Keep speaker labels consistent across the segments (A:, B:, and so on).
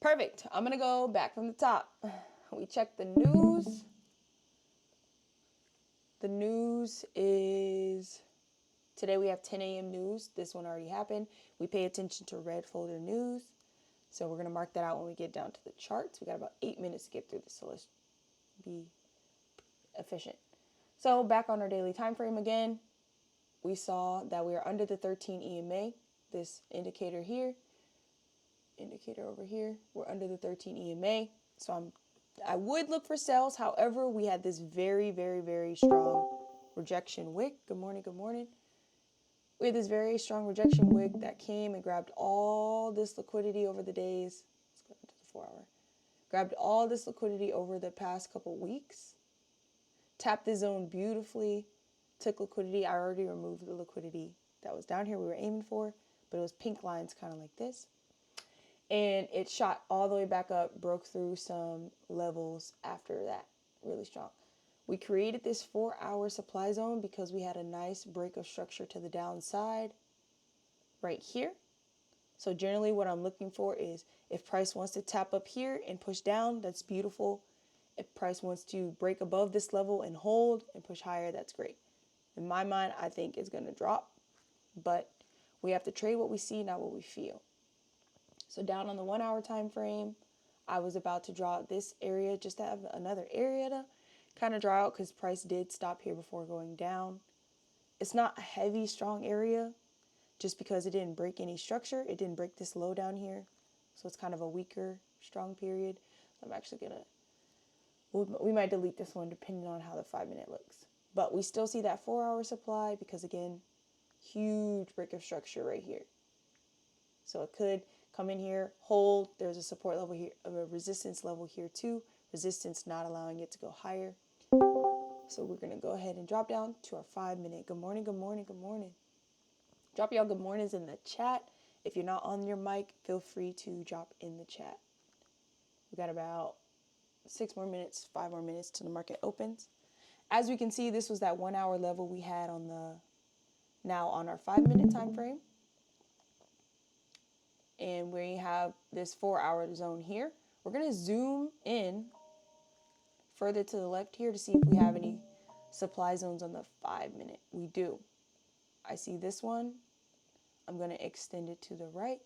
A: Perfect. I'm going to go back from the top. We check the news. The news is today we have 10 a.m. news. This one already happened. We pay attention to red folder news. So we're going to mark that out when we get down to the charts. We got about 8 minutes to get through this, so let's be efficient. So back on our daily time frame again, we saw that we are under the 13 EMA. This indicator here, indicator over here, we're under the 13 EMA. So I would look for sales. However, we had this very, very, very strong rejection wick. Good morning, good morning. We had this very strong rejection wick that came and grabbed all this liquidity over the days. Let's go into the 4 hour. Grabbed all this liquidity over the past couple weeks. Tapped the zone beautifully. Took liquidity. I already removed the liquidity that was down here we were aiming for, but it was pink lines kind of like this. And it shot all the way back up, broke through some levels after that. Really strong. We created this 4 hour supply zone because we had a nice break of structure to the downside right here. So generally what I'm looking for is if price wants to tap up here and push down, that's beautiful. If price wants to break above this level and hold and push higher, that's great. In my mind, I think it's going to drop, but we have to trade what we see, not what we feel. So down on the 1 hour time frame, I was about to draw this area just to have another area to kind of draw out because price did stop here before going down. It's not a heavy, strong area just because it didn't break any structure. It didn't break this low down here. So it's kind of a weaker, strong period. I'm actually going to, we might delete this one depending on how the 5 minute looks. But we still see that 4 hour supply because again, huge break of structure right here. So it could come in here, hold. There's a support level here, a resistance level here too. Resistance not allowing it to go higher. So we're going to go ahead and drop down to our 5 minute. Good morning, good morning, good morning. Drop y'all good mornings in the chat. If you're not on your mic, feel free to drop in the chat. We got about 6 more minutes, 5 more minutes till the market opens. As we can see, this was that 1 hour level we had on our 5 minute time frame. And we have this 4 hour zone here. We're going to zoom in further to the left here to see if we have any supply zones on the 5 minute. We do. I see this one. I'm going to extend it to the right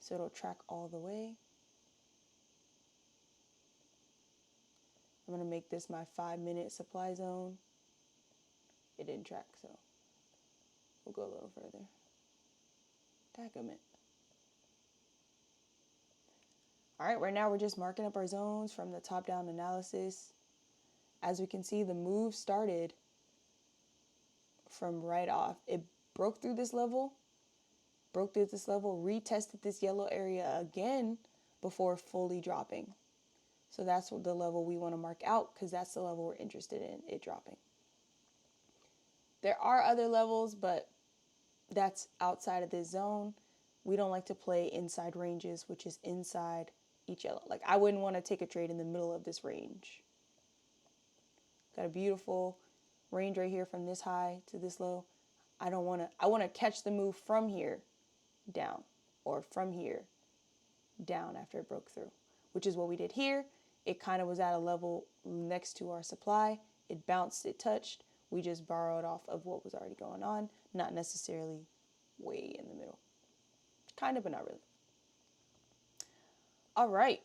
A: so it'll track all the way. I'm going to make this my 5 minute supply zone. It didn't track, so we'll go a little further. Tackament. All right, right now we're just marking up our zones from the top-down analysis. As we can see, the move started from right off. It broke through this level, retested this yellow area again before fully dropping. So that's the level we want to mark out because that's the level we're interested in, it dropping. There are other levels, but that's outside of this zone. We don't like to play inside ranges, which is inside each other. Like I wouldn't want to take a trade in the middle of this range. Got a beautiful range right here from this high to this low. I want to catch the move from here down or from here down after it broke through, which is what we did here. It kind of was at a level next to our supply. It bounced, it touched. We just borrowed off of what was already going on, not necessarily way in the middle. Kind of, but not really. All right.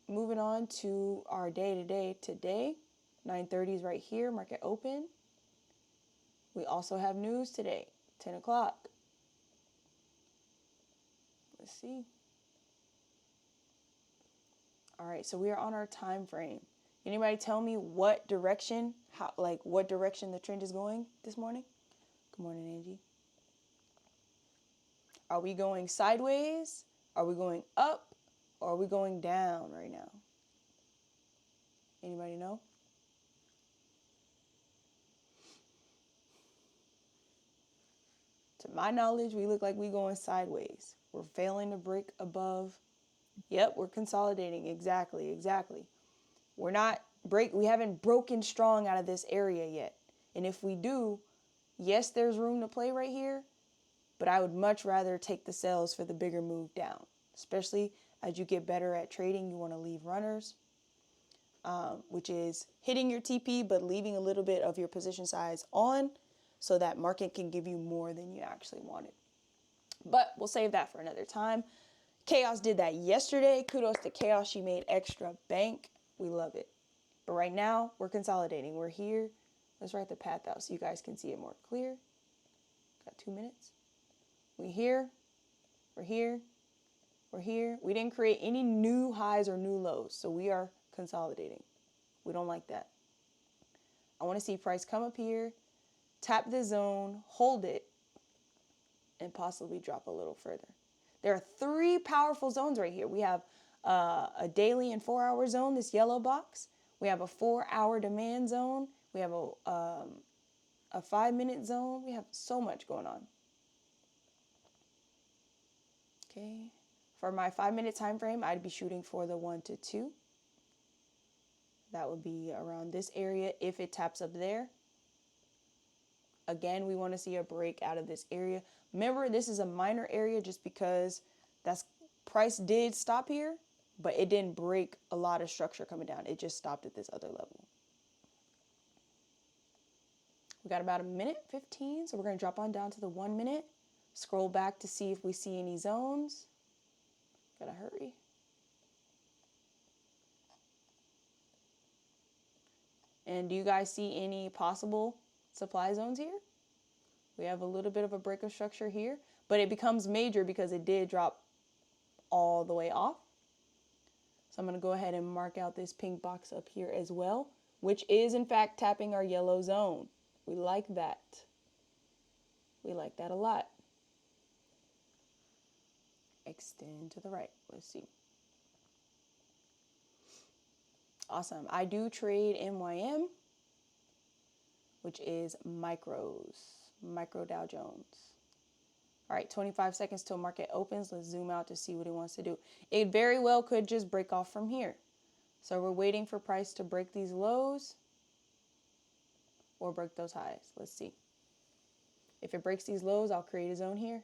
A: Moving on to our day-to-day today. 9:30 is right here, market open. We also have news today, 10 o'clock. Let's see. All right, so we are on our time frame. Anybody tell me what direction, what direction the trend is going this morning? Good morning, Angie. Are we going sideways? Are we going up? Or are we going down right now? Anybody know? To my knowledge, we look like we going sideways. We're failing to break above. Yep, we're consolidating. Exactly. We haven't broken strong out of this area yet. And if we do, yes, there's room to play right here, but I would much rather take the sells for the bigger move down, especially As you get better at trading, you want to leave runners, which is hitting your TP but leaving a little bit of your position size on so that market can give you more than you actually wanted. But we'll save that for another time. Chaos did that yesterday. Kudos to Chaos. She made extra bank. We love it. But right now, we're consolidating. We're here. Let's write the path out so you guys can see it more clear. Got 2 minutes. We're here. We're here. We're here. We didn't create any new highs or new lows, so we are consolidating. We don't like that. I want to see price come up here, tap the zone, hold it, and possibly drop a little further. There are 3 powerful zones right here. We have a daily and 4-hour zone, this yellow box. We have a 4-hour demand zone. We have a 5-minute zone. We have so much going on. Okay. For my 5-minute time frame, I'd be shooting for the 1 to 2. That would be around this area if it taps up there. Again, we want to see a break out of this area. Remember, this is a minor area just because that's price did stop here, but it didn't break a lot of structure coming down. It just stopped at this other level. We got about 1:15, so we're going to drop on down to the 1 minute. Scroll back to see if we see any zones. Gotta hurry. And do you guys see any possible supply zones here? We have a little bit of a break of structure here, but it becomes major because it did drop all the way off. So I'm going to go ahead and mark out this pink box up here as well, which is in fact tapping our yellow zone. We like that. We like that a lot. Extend to the right. Let's see. Awesome. I do trade MYM, which is micros, micro Dow Jones. All right, 25 seconds till market opens. Let's zoom out to see what it wants to do. It very well could just break off from here. So we're waiting for price to break these lows or break those highs. Let's see. If it breaks these lows, I'll create a zone here.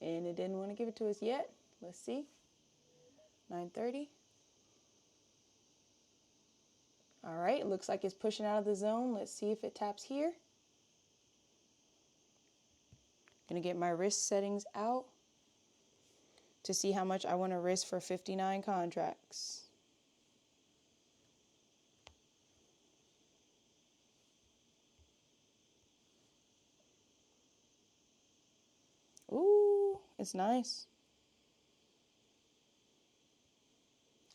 A: And it didn't want to give it to us yet. Let's see. 9:30. All right, it looks like it's pushing out of the zone. Let's see if it taps here. Gonna get my risk settings out to see how much I want to risk for 59 contracts. Ooh, it's nice.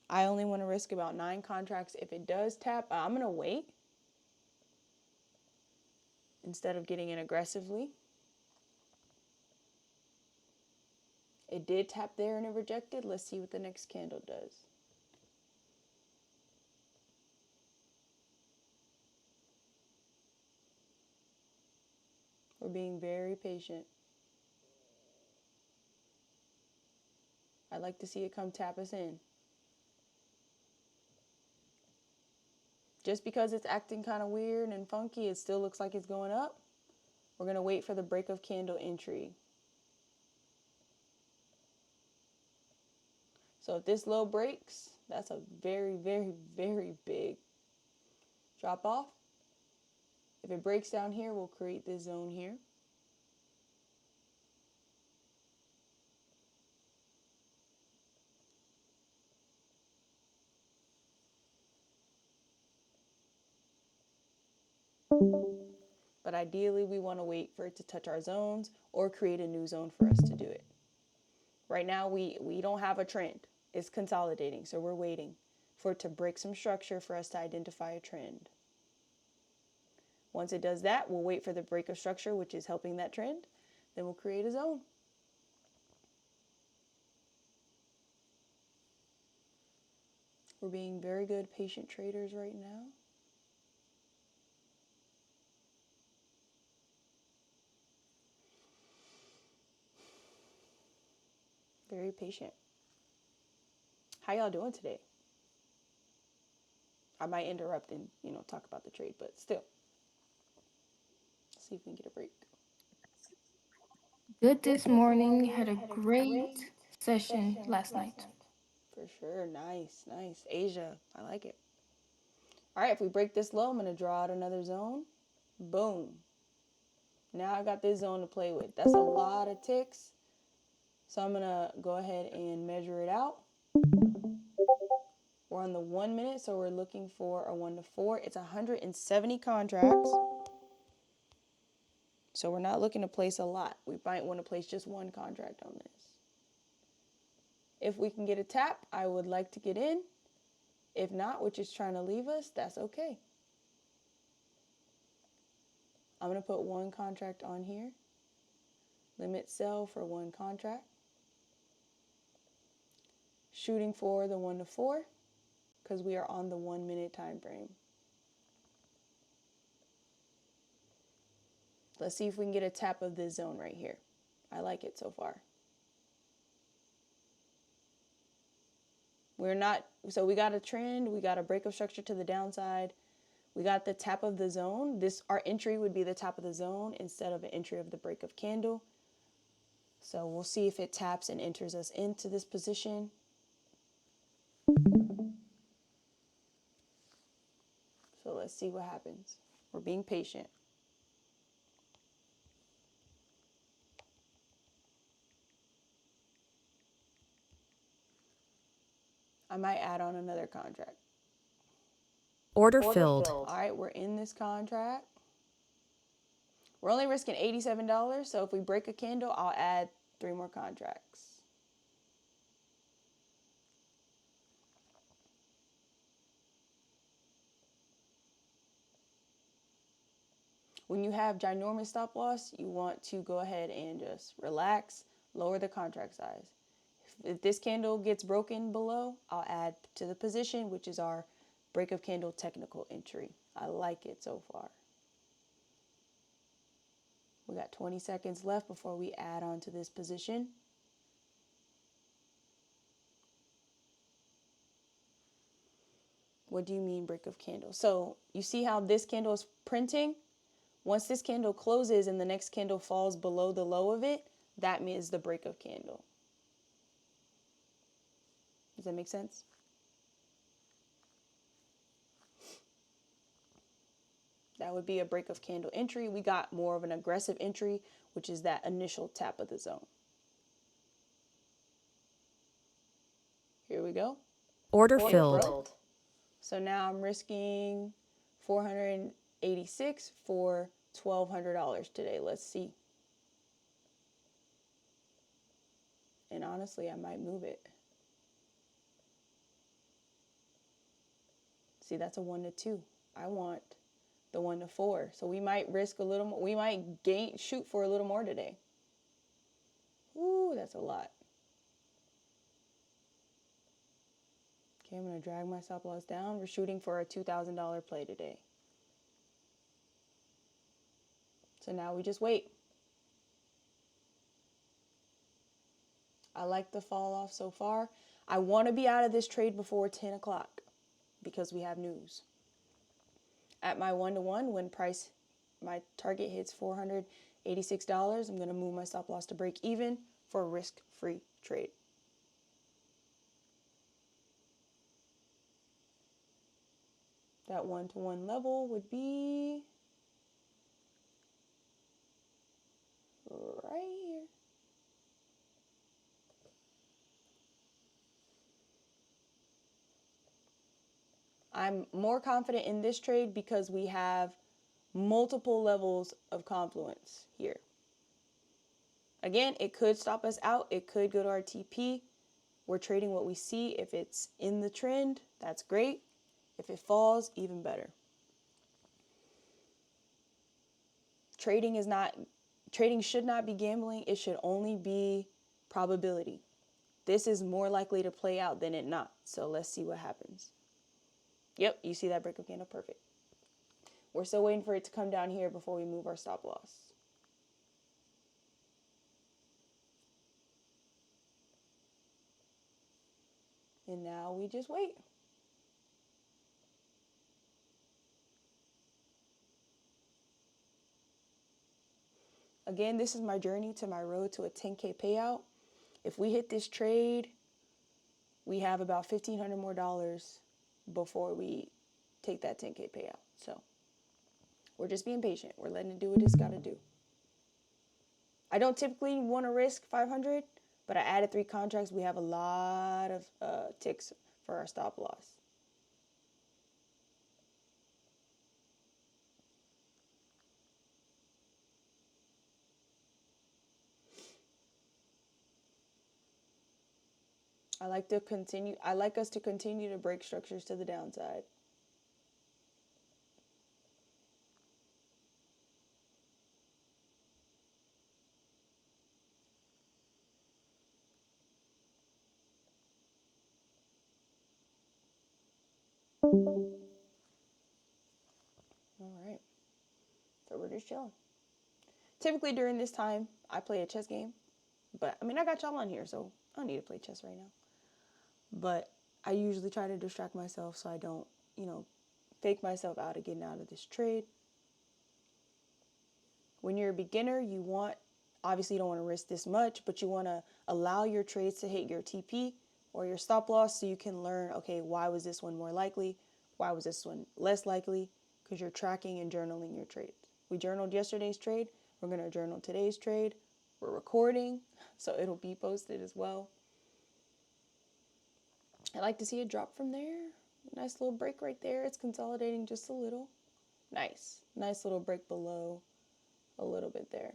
A: I only want to risk about 9 contracts. If it does tap, I'm going to wait instead of getting in aggressively. It did tap there and it rejected. Let's see what the next candle does. We're being very patient. I'd like to see it come tap us in. Just because it's acting kind of weird and funky, it still looks like it's going up. We're going to wait for the break of candle entry. So if this low breaks, that's a very, very, very big drop off. If it breaks down here, we'll create this zone here. But ideally, we want to wait for it to touch our zones or create a new zone for us to do it. Right now, we don't have a trend. It's consolidating, so we're waiting for it to break some structure for us to identify a trend. Once it does that, we'll wait for the break of structure, which is helping that trend. Then we'll create a zone. We're being very good patient traders right now. Very patient. How y'all doing today? I might interrupt and, talk about the trade, but still. See if we can get a break.
B: Good this morning. Had a great session last night.
A: For sure. Nice, nice. Asia, I like it. All right, if we break this low, I'm going to draw out another zone. Boom. Now I got this zone to play with. That's a lot of ticks. So I'm going to go ahead and measure it out. We're on the 1 minute, so we're looking for a 1 to 4. It's 170 contracts. So we're not looking to place a lot. We might want to place just one contract on this. If we can get a tap, I would like to get in. If not, which is trying to leave us, that's okay. I'm going to put one contract on here. Limit sell for one contract. Shooting for the 1 to 4 because we are on the 1 minute time frame. Let's see if we can get a tap of this zone right here. I like it so far. So we got a trend, we got a break of structure to the downside. We got the tap of the zone. Our entry would be the top of the zone instead of an entry of the break of candle. So we'll see if it taps and enters us into this position. So let's see what happens. We're being patient. I might add on another contract.
C: Order filled.
A: All right, we're in this contract. We're only risking $87, so if we break a candle, I'll add 3 more contracts. When you have ginormous stop loss, you want to go ahead and just relax, lower the contract size. If this candle gets broken below, I'll add to the position, which is our break of candle technical entry. I like it so far. We got 20 seconds left before we add on to this position. What do you mean break of candle? So you see how this candle is printing? Once this candle closes and the next candle falls below the low of it, that means the break of candle. Does that make sense? That would be a break of candle entry. We got more of an aggressive entry, which is that initial tap of the zone. Here we go.
C: Order filled.
A: So now I'm risking $486 for $1,200 today. Let's see. And honestly, I might move it. See, that's a 1 to 2. I want the 1 to 4. So we might risk a little more. We might shoot for a little more today. Ooh, that's a lot. Okay, I'm going to drag my stop loss down. We're shooting for a $2,000 play today. So now we just wait. I like the fall off so far. I want to be out of this trade before 10 o'clock because we have news. At my 1 to 1, when my target hits $486, I'm going to move my stop loss to break even for a risk-free trade. That 1 to 1 level would be right here. I'm more confident in this trade because we have multiple levels of confluence here. Again, it could stop us out. It could go to our TP. We're trading what we see. If it's in the trend, that's great. If it falls, even better. Trading should not be gambling. It should only be probability. This is more likely to play out than it not. So let's see what happens. Yep, you see that break of candle, perfect. We're still waiting for it to come down here before we move our stop loss. And now we just wait. Again, this is my journey to my road to a 10K payout. If we hit this trade, we have about $1,500 more before we take that 10K payout. So we're just being patient. We're letting it do what it's got to do. I don't typically want to risk 500, but I added 3 contracts. We have a lot of ticks for our stop loss. I like us to continue to break structures to the downside. All right. So we're just chilling. Typically during this time, I play a chess game. But, I mean, I got y'all on here, so I don't need to play chess right now. But I usually try to distract myself so I don't, fake myself out of getting out of this trade. When you're a beginner, obviously you don't want to risk this much, but you want to allow your trades to hit your TP or your stop loss so you can learn, okay, why was this one more likely? Why was this one less likely? Because you're tracking and journaling your trades. We journaled yesterday's trade. We're going to journal today's trade. We're recording, so it'll be posted as well. I like to see it drop from there. Nice little break right there. It's consolidating just a little. Nice. Nice little break below a little bit there.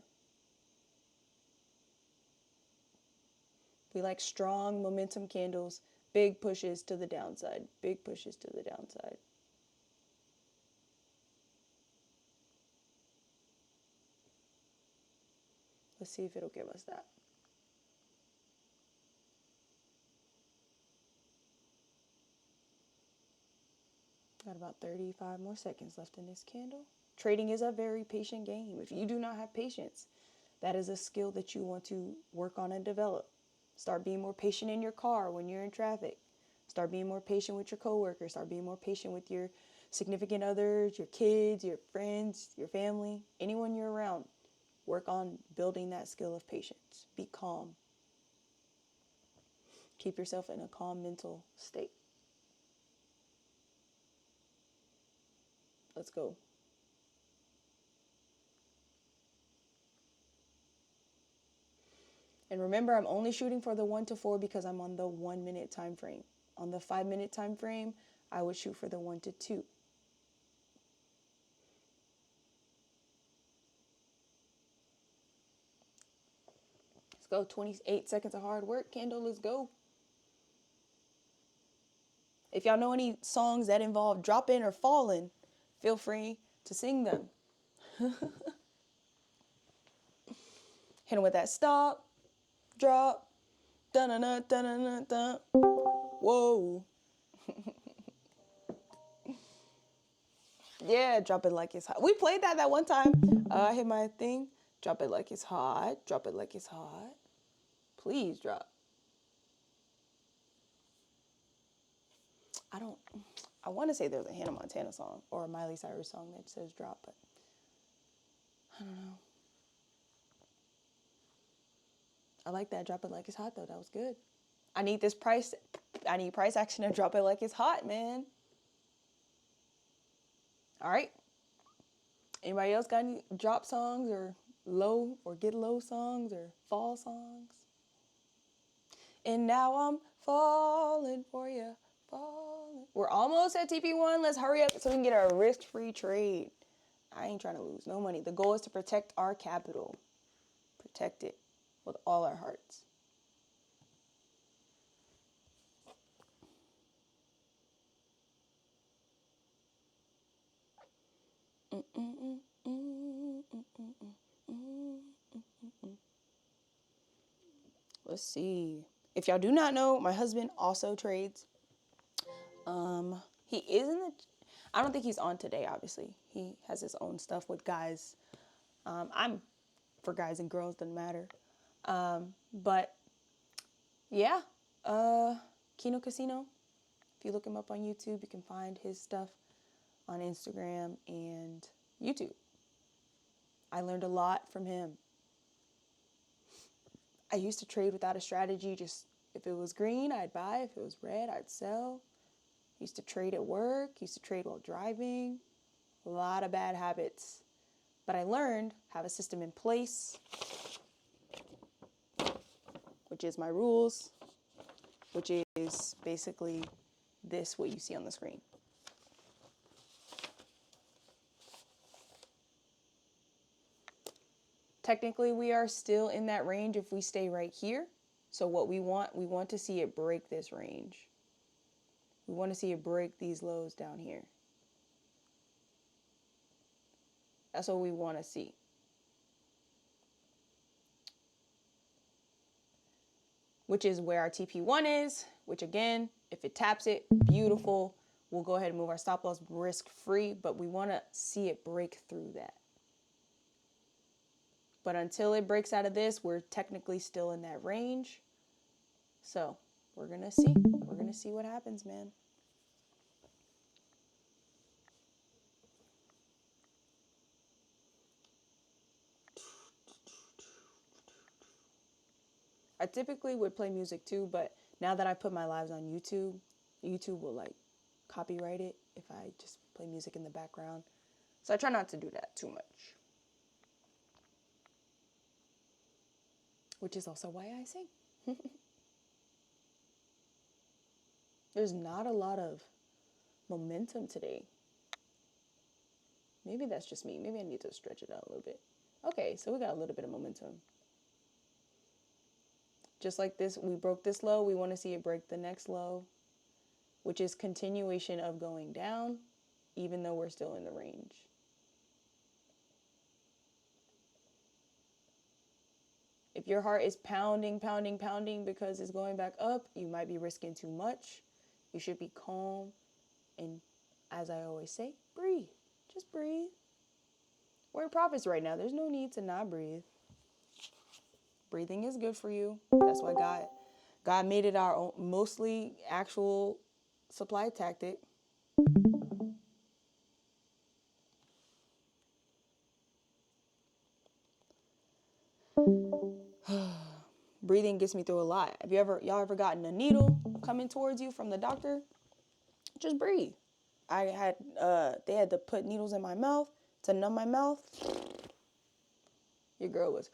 A: We like strong momentum candles, big pushes to the downside, big pushes to the downside. Let's see if it'll give us that. Got about 35 more seconds left in this candle. Trading is a very patient game. If you do not have patience, that is a skill that you want to work on and develop. Start being more patient in your car when you're in traffic. Start being more patient with your coworkers. Start being more patient with your significant others, your kids, your friends, your family, anyone you're around. Work on building that skill of patience. Be calm. Keep yourself in a calm mental state. Let's go. And remember, I'm only shooting for the 1 to 4 because I'm on the 1 minute time frame. On the 5 minute time frame, I would shoot for the 1 to 2. Let's go. 28 seconds of hard work. Candle, let's go. If y'all know any songs that involve dropping or falling, feel free to sing them. Hit them with that stop, drop, dun-dun-dun, dun-dun-dun. Whoa. Yeah, drop it like it's hot. We played that one time. I hit my thing. Drop it like it's hot. Drop it like it's hot. Please drop. I want to say there's a Hannah Montana song or a Miley Cyrus song that says drop, but I don't know. I like that. Drop it like it's hot, though. That was good. I need price action to drop it like it's hot, man. All right. Anybody else got any drop songs or low or get low songs or fall songs? And now I'm falling for you. Falling. We're almost at TP1. Let's hurry up so we can get a risk-free trade. I ain't trying to lose no money. The goal is to protect our capital. Protect it with all our hearts. Let's see. If y'all do not know, my husband also trades. He is I don't think he's on today, obviously. He has his own stuff with guys. I'm for guys and girls, doesn't matter. But yeah, Kino Casino. If you look him up on YouTube, you can find his stuff on Instagram and YouTube. I learned a lot from him. I used to trade without a strategy. Just if it was green, I'd buy. If it was red, I'd sell. Used to trade at work. Used to trade while driving. A lot of bad habits. But I learned, have a system in place, which is my rules, which is basically this, what you see on the screen. Technically, we are still in that range if we stay right here. So what we want to see it break this range. We want to see it break these lows down here. That's what we want to see. Which is where our TP1 is, which again, if it taps it, beautiful. We'll go ahead and move our stop loss risk free, but we want to see it break through that. But until it breaks out of this, we're technically still in that range. So we're going to see. We're going to see what happens, man. I typically would play music too, but now that I put my lives on YouTube, YouTube will like copyright it if I just play music in the background. So I try not to do that too much. Which is also why I sing. There's not a lot of momentum today. Maybe that's just me. Maybe I need to stretch it out a little bit. Okay, so we got a little bit of momentum. Just like this, we broke this low. We want to see it break the next low, which is continuation of going down, even though we're still in the range. If your heart is pounding, pounding, pounding because it's going back up, you might be risking too much. You should be calm. And as I always say, breathe. Just breathe. We're in profits right now. There's no need to not breathe. Breathing is good for you. That's why God made it our own, mostly actual supply tactic. Breathing gets me through a lot. Have y'all ever gotten a needle coming towards you from the doctor? Just breathe. They had to put needles in my mouth to numb my mouth. Your girl was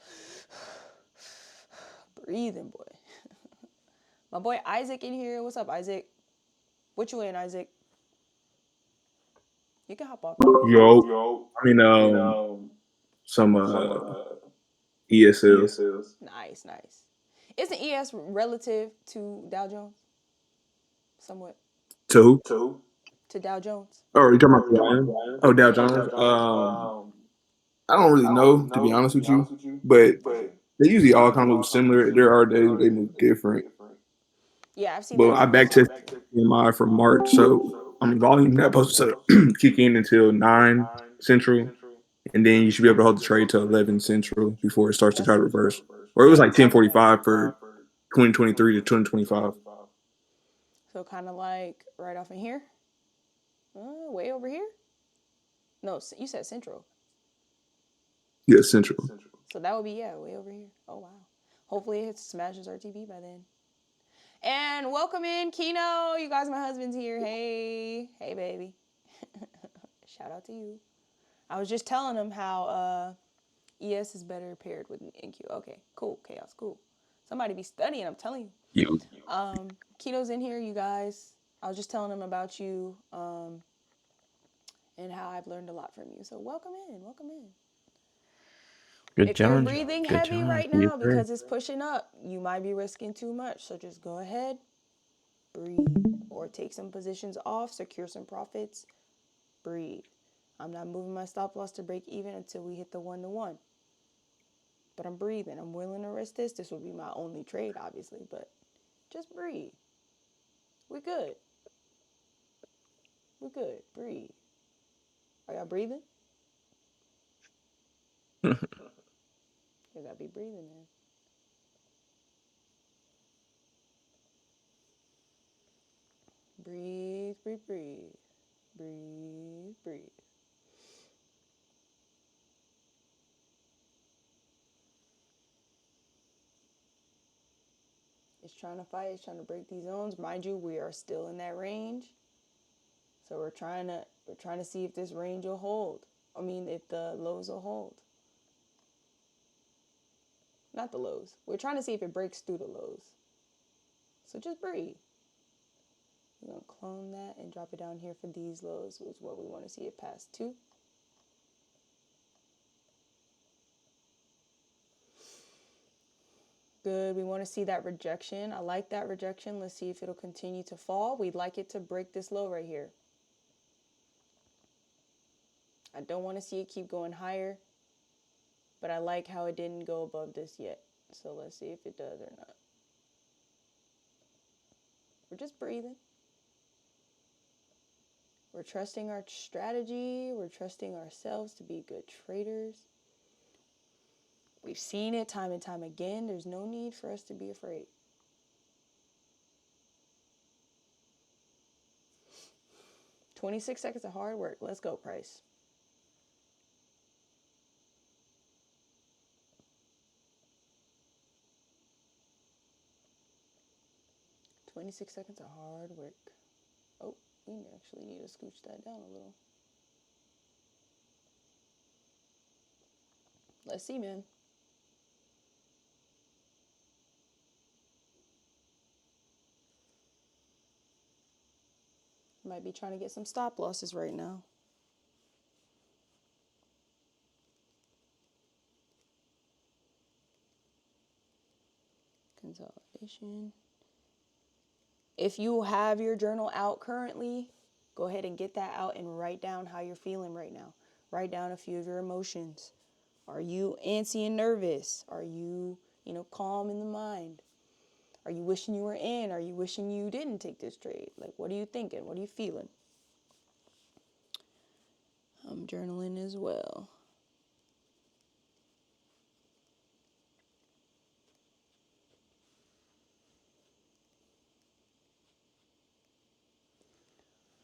A: breathing, boy. My boy Isaac in here. What's up, Isaac? What you in, Isaac? You can hop off.
D: Yo, some ESLs.
A: Nice, nice. Isn't ES relative to Dow Jones? Somewhat.
D: To who?
A: To Dow Jones?
D: Oh, you talking about Brian? Oh, Dow
A: Yeah.
D: Jones. I don't really know, to be honest with you, but they usually all kind of move similar. There are days where they move different.
A: Yeah, I've seen
D: But
A: that
D: I
A: too.
D: back tested PMI for March, so volume not supposed to kick in until 9 Central, and then you should be able to hold the trade till 11 Central before it starts to try to reverse. Or it was like 10:45 for 2023 to 2025.
A: So kind of like right off in here? Way over here? No, you said Central.
D: Yeah, Central.
A: So that would be, yeah, way over here. Oh, wow. Hopefully it smashes RTB by then. And welcome in, Kino. You guys, my husband's here. Hey. Hey, baby. Shout out to you. I was just telling him how ES is better paired with NQ. Okay, cool. Chaos, cool. Somebody be studying, I'm telling you. Kino's in here, you guys. I was just telling him about you and how I've learned a lot from you. So welcome in, welcome in. If you're breathing heavy right now because it's pushing up, you might be risking too much. So just go ahead, breathe, or take some positions off, secure some profits, breathe. I'm not moving my stop loss to break even until we hit the 1-to-1. But I'm breathing. I'm willing to risk this. This will be my only trade, obviously, but just breathe. We're good. We're good. Breathe. Are y'all breathing? You gotta be breathing, man. Breathe, breathe, breathe. Breathe, breathe. It's trying to fight. It's trying to break these zones. Mind you, we are still in that range. So we're trying to see if this range will hold. I mean, if the lows will hold. Not the lows. We're trying to see if it breaks through the lows. So just breathe. We're going to clone that and drop it down here for these lows, which is what we want to see it pass to. Good. We want to see that rejection. I like that rejection. Let's see if it'll continue to fall. We'd like it to break this low right here. I don't want to see it keep going higher, but I like how it didn't go above this yet. So let's see if it does or not. We're just breathing. We're trusting our strategy. We're trusting ourselves to be good traders. We've seen it time and time again. There's no need for us to be afraid. "26 seconds of hard work. Let's go, price. "26 seconds of hard work." Oh, we actually need to scooch that down a little. Let's see, man. Might be trying to get some stop losses right now. Consolidation. If you have your journal out currently, go ahead and get that out and write down how you're feeling right now. Write down a few of your emotions. Are you antsy and nervous? Are you, calm in the mind? Are you wishing you were in? Are you wishing you didn't take this trade? Like, what are you thinking? What are you feeling? I'm journaling as well.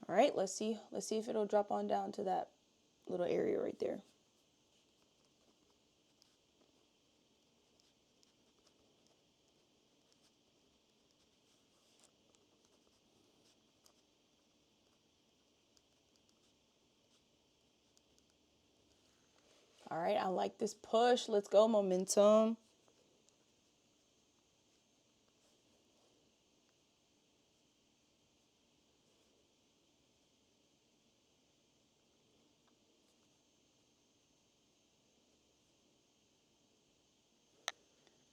A: All right, let's see if it'll drop on down to that little area right there. All right, I like this push. Let's go, momentum.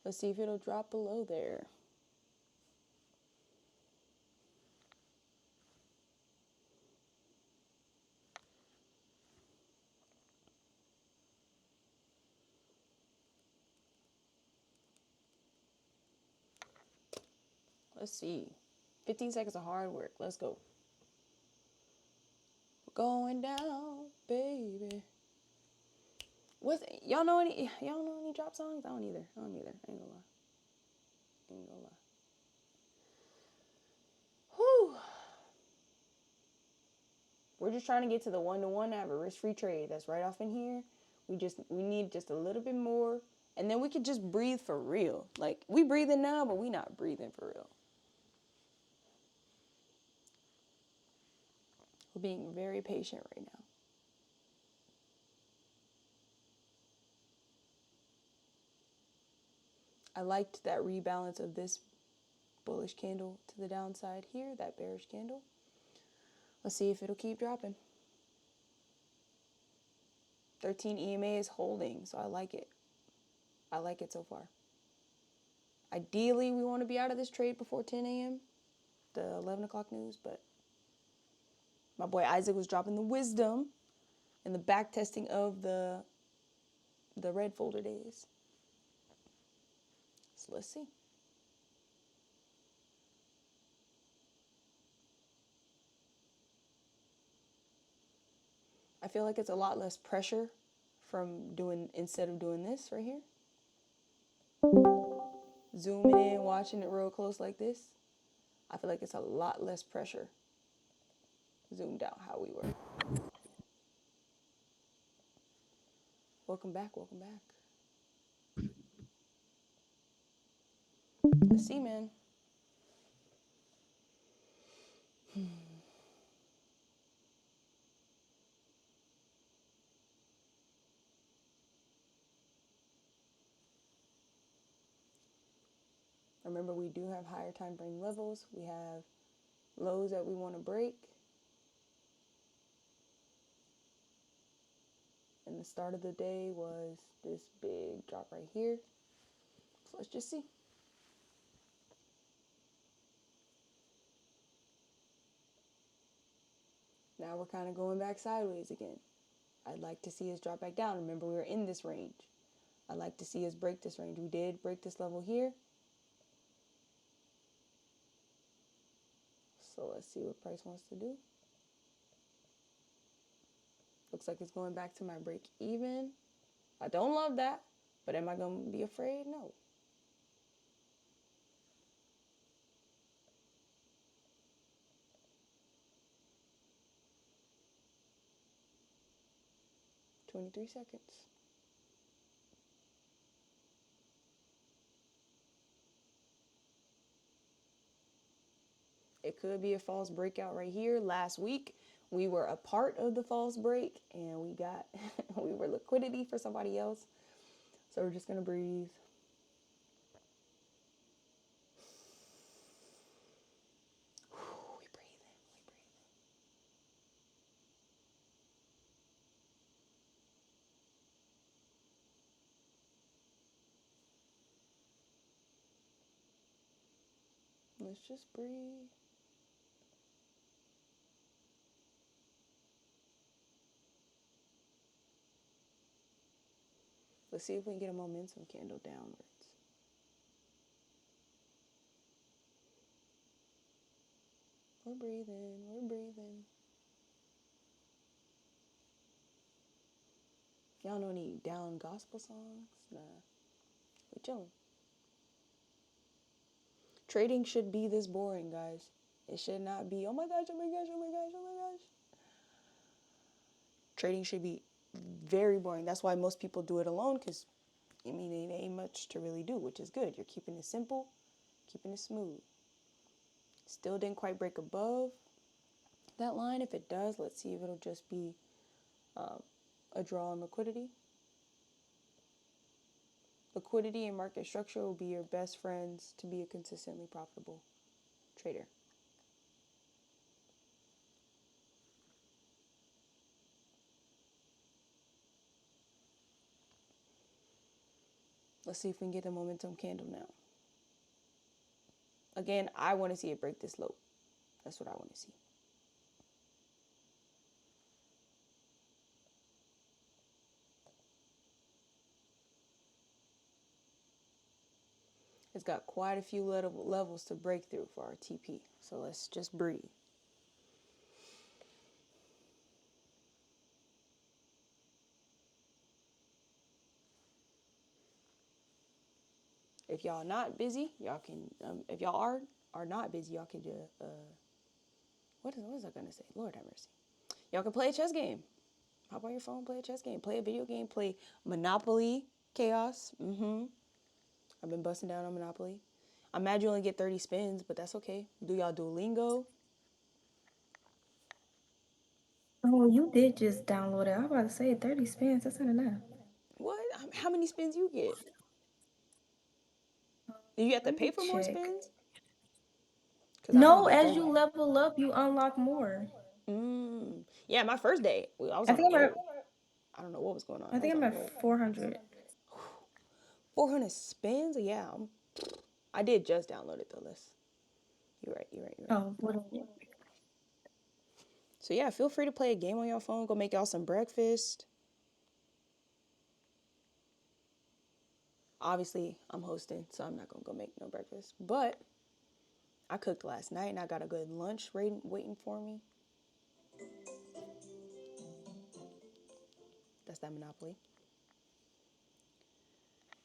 A: Let's see if it'll drop below there. Let's see. 15 seconds of hard work. Let's go. We're going down, baby. Y'all know any drop songs? I don't either. I ain't gonna lie. Whew. We're just trying to get to the 1-to-1 have a risk-free trade. That's right off in here. We need just a little bit more. And then we could just breathe for real. Like, we breathing now, but we not breathing for real. We're being very patient right now. I liked that rebalance of this bullish candle to the downside here, that bearish candle. Let's see if it'll keep dropping. 13 EMA is holding, so I like it. I like it so far. Ideally, we want to be out of this trade before 10 a.m., the 11 o'clock news, but my boy Isaac was dropping the wisdom in the back testing of the red folder days. So let's see. I feel like it's a lot less pressure instead of doing this right here. Zooming in, watching it real close like this. I feel like it's a lot less pressure. Zoomed out how we were. Welcome back. Let's see, man. Remember, we do have higher time frame levels. We have lows that we want to break. And the start of the day was this big drop right here. So let's just see. Now we're kind of going back sideways again. I'd like to see us drop back down. Remember, we were in this range. I'd like to see us break this range. We did break this level here. So let's see what price wants to do. Looks like it's going back to my break even. I don't love that, but am I going to be afraid? No. "23 seconds. It could be a false breakout right here. Last week, we were a part of the false break and we got, we were liquidity for somebody else. So we're just going to breathe. We breathing. Let's just breathe. Let's see if we can get a momentum candle downwards. We're breathing. We're breathing. Y'all know any down gospel songs? Nah. We chilling. Trading should be this boring, guys. It should not be, oh my gosh, oh my gosh, oh my gosh, oh my gosh. Trading should be very boring. That's why most people do it alone, because, I mean, it ain't much to really do, which is good. You're keeping it simple, keeping it smooth. Still didn't quite break above that line. If it does, let's see if it'll just be a draw on liquidity. Liquidity and market structure will be your best friends to be a consistently profitable trader. Let's see if we can get the momentum candle now. Again, I want to see it break this low. That's what I want to see. It's got quite a few levels to break through for our TP. So let's just breathe. If y'all not busy, y'all can, if y'all are not busy, y'all can do, what is I gonna say? Lord have mercy. Y'all can play a chess game. Hop on your phone, play a chess game. Play a video game, play Monopoly Chaos. I've been busting down on Monopoly. I'm mad you only get 30 spins, but that's okay. Do y'all Duolingo?
B: Oh, you did just download it. I was about to say 30 spins. That's not enough.
A: What? How many spins you get? Do you have to
B: Let
A: pay
B: me
A: for more
B: check.
A: spins? Because I only
B: No,
A: get
B: as
A: 30.
B: you level up, you unlock more.
A: Yeah, my first day, I was
B: I
A: on
B: think
A: a
B: I'm at
A: roll. I don't know what was going on.
B: I
A: I was
B: think
A: on
B: I'm
A: a
B: at
A: roll.
B: 400.
A: 400 spins? Yeah. I did just download it though. You're right.
B: Oh, what?
A: So yeah, feel free to play a game on your phone. Go make y'all some breakfast. Obviously, I'm hosting, so I'm not gonna go make no breakfast. But I cooked last night and I got a good lunch waiting for me. That's that Monopoly.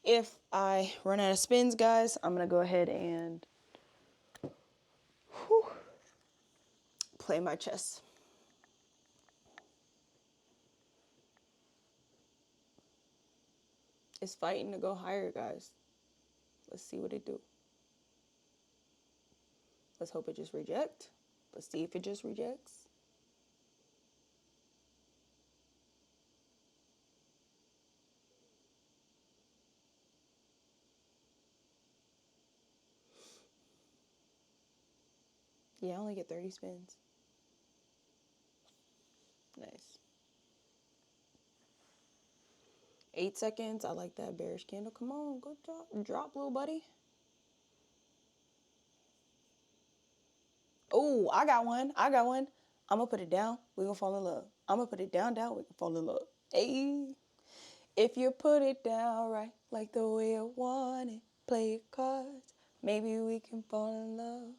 A: If I run out of spins, guys, I'm gonna go ahead and play my chess. It's fighting to go higher, guys. Let's see what it do. Let's hope it just reject. Let's see if it just rejects. Yeah, I only get 30 spins. Nice. 8 seconds. I like that bearish candle. Come on, go drop, little buddy. Oh, I got one. I'm gonna put it down. We gonna fall in love. I'm gonna put it down. We can fall in love. Hey, if you put it down right, like the way I want it, play your cards. Maybe we can fall in love.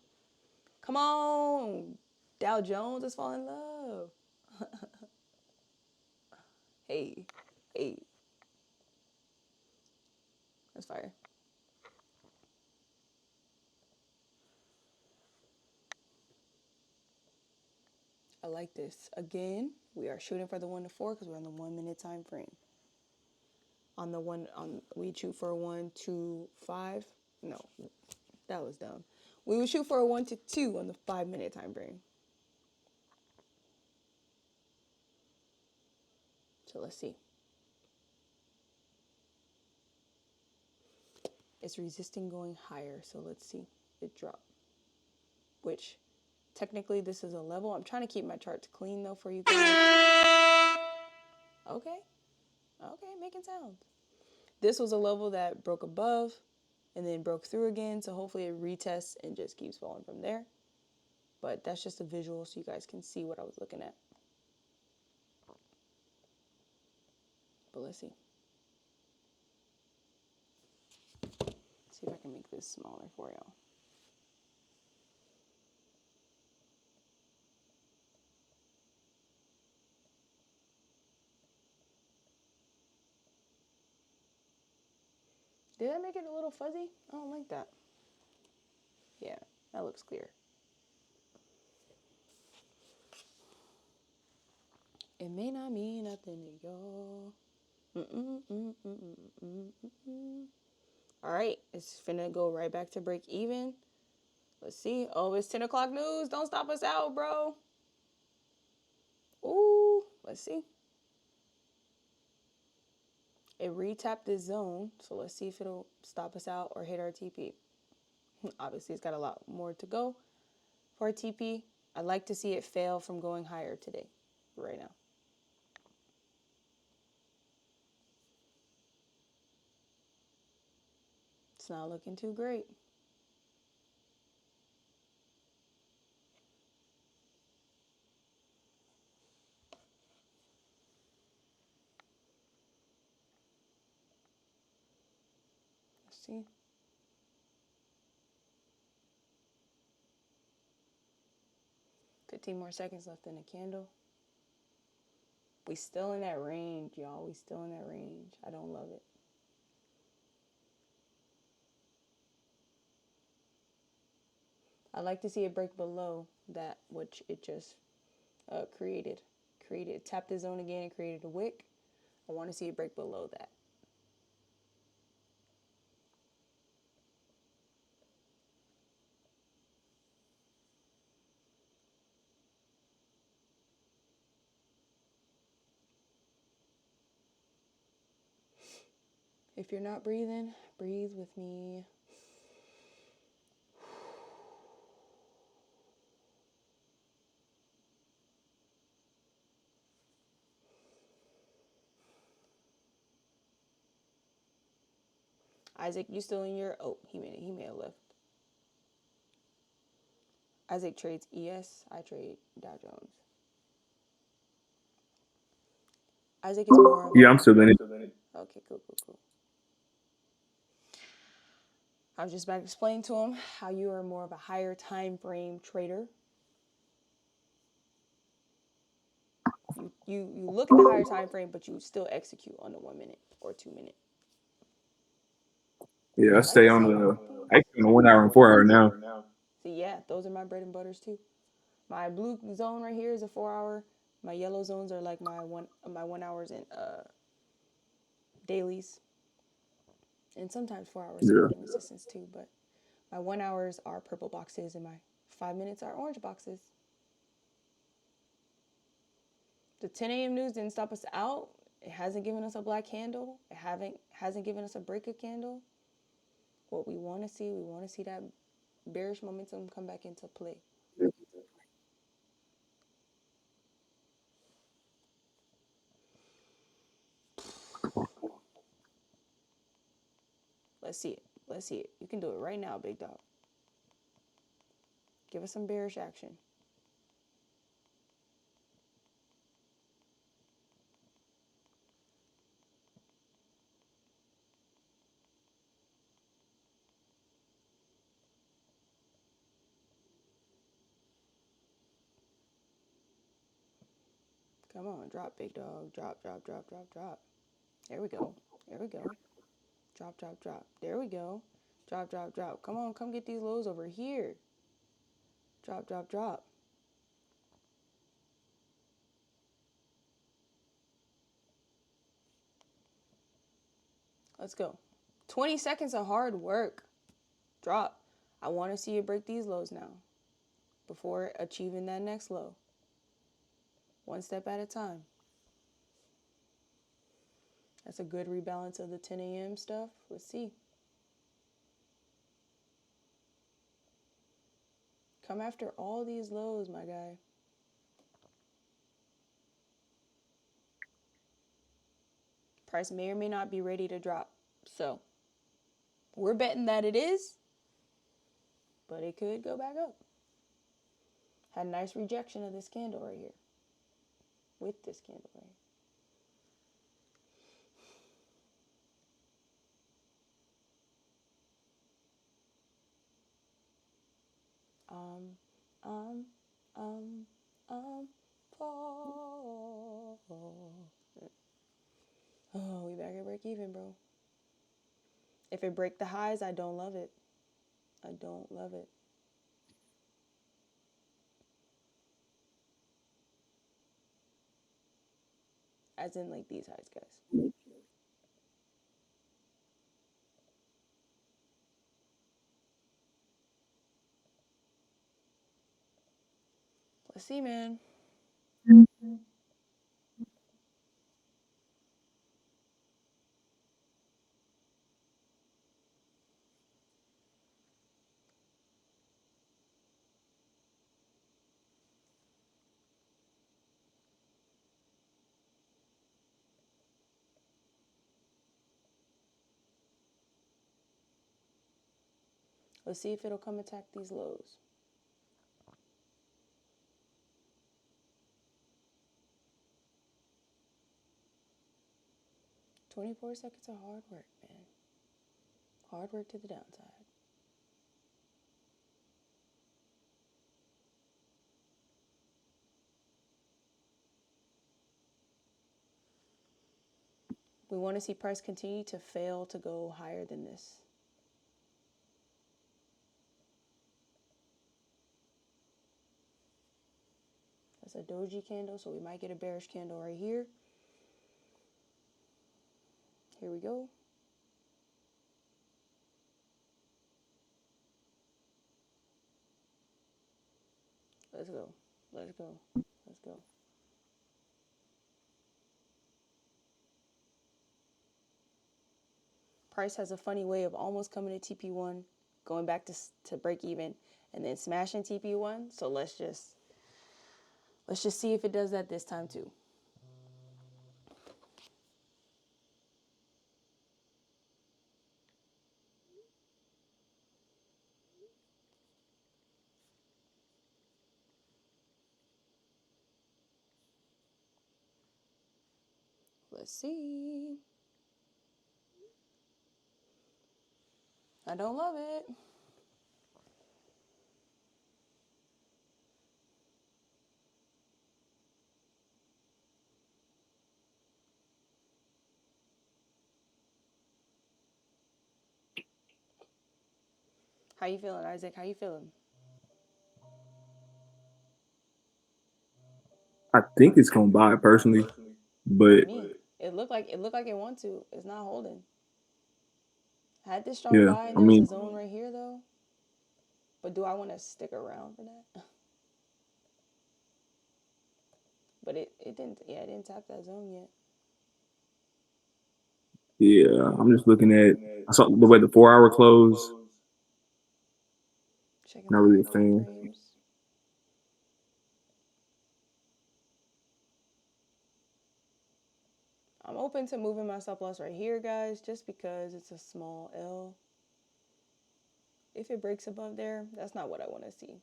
A: Come on, Dow Jones is falling in love. Hey, that's fire. I like this. Again, we are shooting for the 1 to 4 because we're on the 1 minute time frame. We shoot for a 1 to 5. No, that was dumb. We would shoot for a 1 to 2 on the 5 minute time frame. So let's see. It's resisting going higher, so let's see it drop. Which technically this is a level. I'm trying to keep my charts clean though for you guys. Okay, making sounds. This was a level that broke above and then broke through again, so hopefully it retests and just keeps falling from there. But that's just a visual so you guys can see what I was looking at. But let's see. See if I can make this smaller for y'all. Did I make it a little fuzzy? I don't like that. Yeah, that looks clear. It may not mean nothing to y'all. All right, it's finna go right back to break even. Let's see. Oh, it's 10 o'clock news. Don't stop us out, bro. Ooh, let's see. It retapped this zone, so let's see if it'll stop us out or hit our TP. Obviously, it's got a lot more to go for our TP. I'd like to see it fail from going higher today, right now. It's not looking too great. Let's see. $15 more seconds left in the candle. We still in that range, y'all. We still in that range. I don't love it. I like to see it break below that which it just created. Tapped the zone again and created a wick. I want to see it break below that. If you're not breathing, breathe with me. Isaac, you still in your... Oh, he may have left. Isaac trades ES. I trade Dow Jones. Isaac is more of
D: Yeah, I'm still in it.
A: Okay, cool. I was just about to explain to him how you are more of a higher time frame trader. You look at the higher time frame, but you still execute on the 1 minute or 2 minute.
D: Yeah, I stay on the 1 hour and 4 hour now.
A: See, yeah, those are my bread and butters too. My blue zone right here is a 4 hour. My yellow zones are like my 1 hours in dailies, and sometimes 4 hours golden resistance too. But my 1 hours are purple boxes, and my 5 minutes are orange boxes. The 10 a.m. news didn't stop us out. It hasn't given us a black candle. It hasn't given us a breaker candle. What we want to see that bearish momentum come back into play. Let's see it. Let's see it. You can do it right now, big dog. Give us some bearish action. Come on, drop, big dog. Drop, drop, drop, drop, drop. There we go. There we go. Drop, drop, drop. There we go. Drop, drop, drop. Come on, come get these lows over here. Drop, drop, drop. Let's go. 20 seconds of hard work. Drop. I want to see you break these lows now before achieving that next low. One step at a time. That's a good rebalance of the 10 a.m. stuff. Let's see. Come after all these lows, my guy. Price may or may not be ready to drop. So we're betting that it is, but it could go back up. Had a nice rejection of this candle right here. With this candle right here. Fall. Oh, we back at break even, bro. If it break the highs, I don't love it. I don't love it. As in, like, these highs, guys. Let's see, man. Let's see if it'll come attack these lows. "24 seconds of hard work, man. Hard work to the downside." We want to see price continue to fail to go higher than this. That's a doji candle, so we might get a bearish candle right here. Here we go. Let's go. Let's go. Let's go. Price has a funny way of almost coming to TP1, going back to break even, and then smashing TP1. So let's just see if it does that this time too. Let's see. I don't love it. How you feeling, Isaac? How you feeling?
D: I think it's gonna buy personally, but
A: Me. It looked like it want to. It's not holding. Had this strong
D: yeah,
A: buy, and
D: I
A: there was a
D: mean,
A: zone right here though. But do I want to stick around for that? But it didn't. Yeah, it didn't tap that zone yet.
D: yeah, I'm just looking at. I saw the way the 4 hour closed.
A: Checking
D: Not
A: the
D: really
A: higher
D: a
A: time
D: fan.
A: frames. I'm open open to moving my stop loss right here, guys, just because it's a small L. If it breaks above there, that's not what I want to see.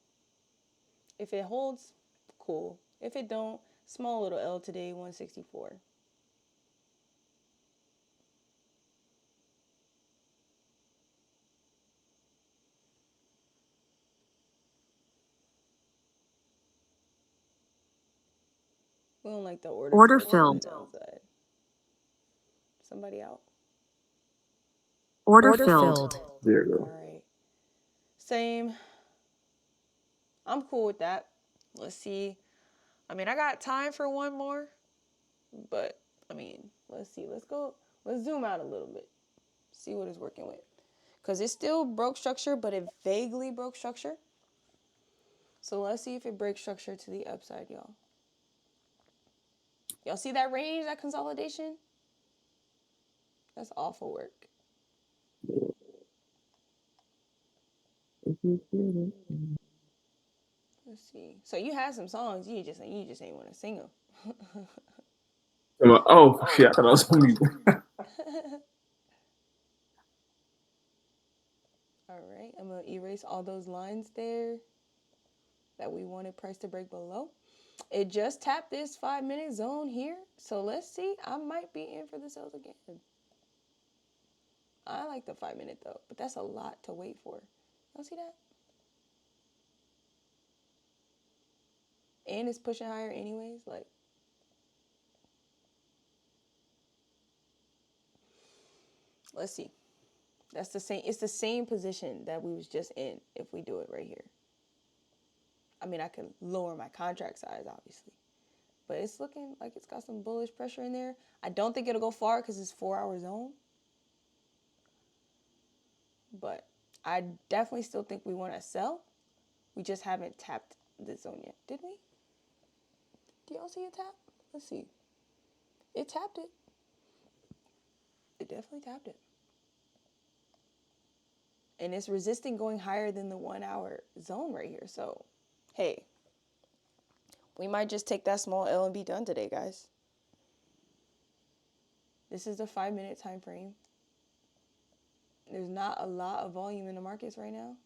A: If it holds, cool. If it don't, small little L today, 164. We don't like the
C: Order
A: fill on the
C: filled.
A: downside. Somebody out.
C: Order filled.
D: There you
A: All
D: go.
A: right. Same. I'm cool with that. Let's see. I mean, I got time for one more, but I mean, let's see. Let's go. Let's zoom out a little bit. See what it's working with. Because it still broke structure, but it vaguely broke structure. So let's see if it breaks structure to the upside, y'all. Y'all see that range, that consolidation? That's awful work. Let's see. So you had some songs, you just ain't want to sing them.
D: Oh shit! I thought I was on mute.
A: All right, I'm gonna erase all those lines there that we wanted price to break below. It just tapped this 5-minute zone here, so let's see. I might be in for the sales again. I like the 5-minute though, but that's a lot to wait for. Y'all see that? And it's pushing higher anyways. Like, let's see. That's the same. It's the same position that we was just in if we do it right here. I mean, I could lower my contract size, obviously. But it's looking like it's got some bullish pressure in there. I don't think it'll go far because it's 4-hour zone. But I definitely still think we want to sell. We just haven't tapped the zone yet. Did we? Do y'all see it tap? Let's see. It tapped it. It definitely tapped it. And it's resisting going higher than the 1-hour zone right here. So, hey, we might just take that small L and be done today, guys. This is the 5-minute time frame. There's not a lot of volume in the markets right now.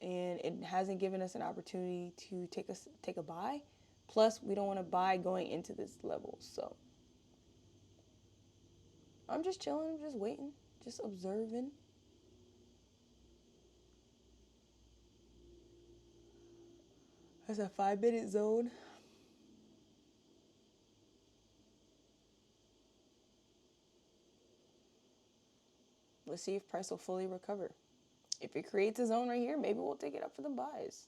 A: And it hasn't given us an opportunity to take a buy. Plus, we don't want to buy going into this level. So, I'm just chilling. I'm just waiting. Just observing. There's a 5-minute zone. Let's see if price will fully recover. If it creates a zone right here, maybe we'll take it up for the buys.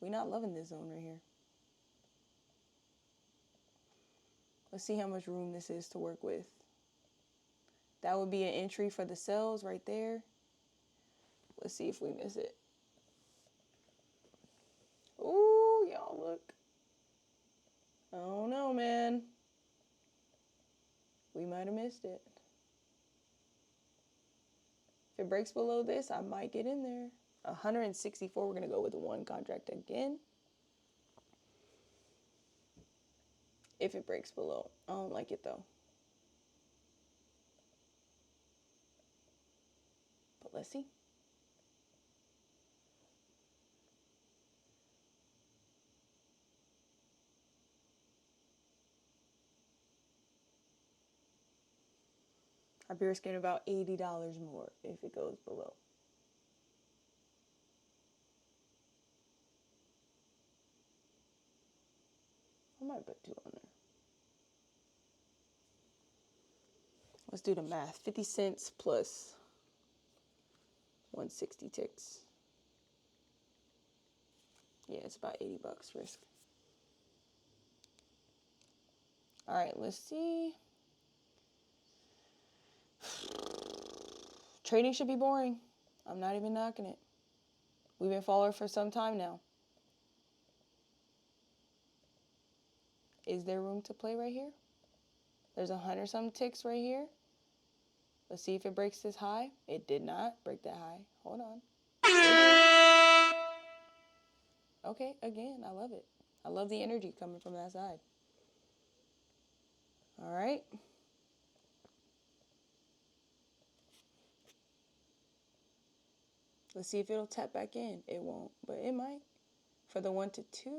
A: We're not loving this zone right here. Let's see how much room this is to work with. That would be an entry for the sells right there. Let's see if we miss it. Ooh, y'all look. I don't know, man. We might have missed it. If it breaks below this, I might get in there. 164, we're going to go with one contract again. If it breaks below. I don't like it though. But let's see. I'd be risking about $80 more if it goes below. I might put 2 on there. Let's do the math. 50 cents plus 160 ticks. Yeah, it's about $80 risk. All right, let's see. Trading should be boring. I'm not even knocking it. We've been following for some time now. Is there room to play right here? There's 100-some ticks right here. Let's see if it breaks this high. It did not break that high. Hold on. Okay, again, I love it. I love the energy coming from that side. All right. Let's see if it'll tap back in. It won't, but it might. For the 1 to 2.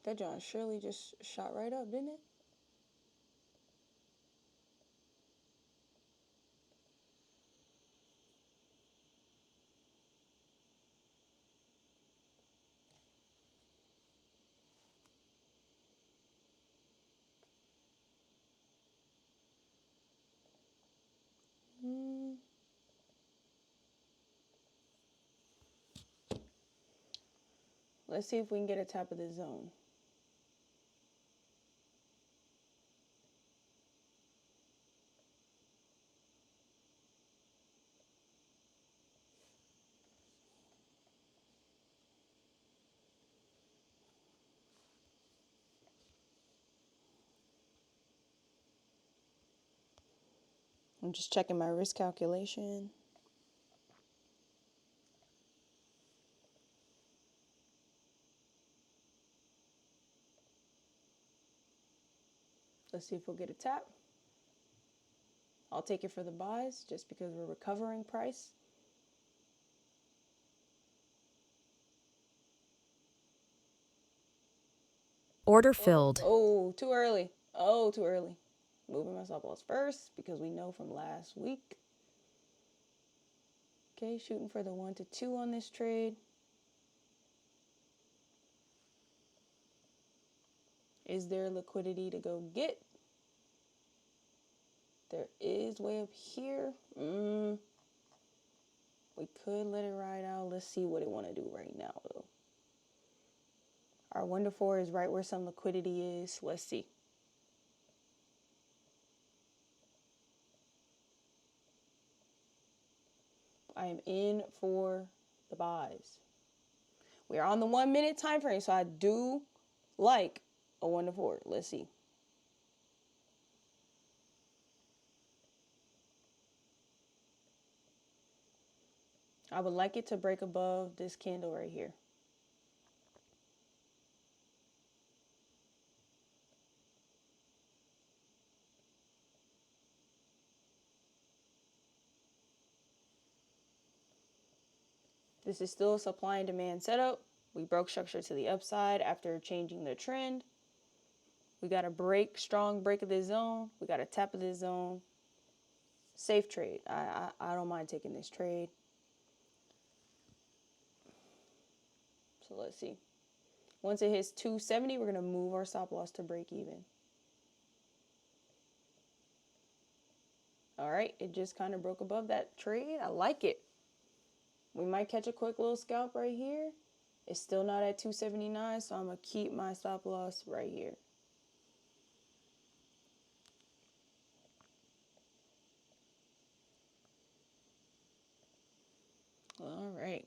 A: That John Shirley just shot right up, didn't it? Let's see if we can get a tap of the zone. I'm just checking my risk calculation. Let's see if we'll get a tap. I'll take it for the buys just because we're recovering price.
C: Order filled.
A: Oh, too early. Oh, too early. Moving my stop loss first because we know from last week. Okay, shooting for the 1 to 2 on this trade. Is there liquidity to go get? There is way up here. We could let it ride out. Let's see what it want to do right now, though. Our 1 to 4 is right where some liquidity is. Let's see. I am in for the buys. We are on the 1 minute time frame, so I do like a 1 to 4. Let's see. I would like it to break above this candle right here. This is still a supply and demand setup. We broke structure to the upside after changing the trend. We got a break, strong break of this zone. We got a tap of this zone. Safe trade. I don't mind taking this trade. So let's see. Once it hits 270, we're going to move our stop loss to break even. All right, it just kind of broke above that trade. I like it. We might catch a quick little scalp right here. It's still not at 279, so I'm going to keep my stop loss right here. All right.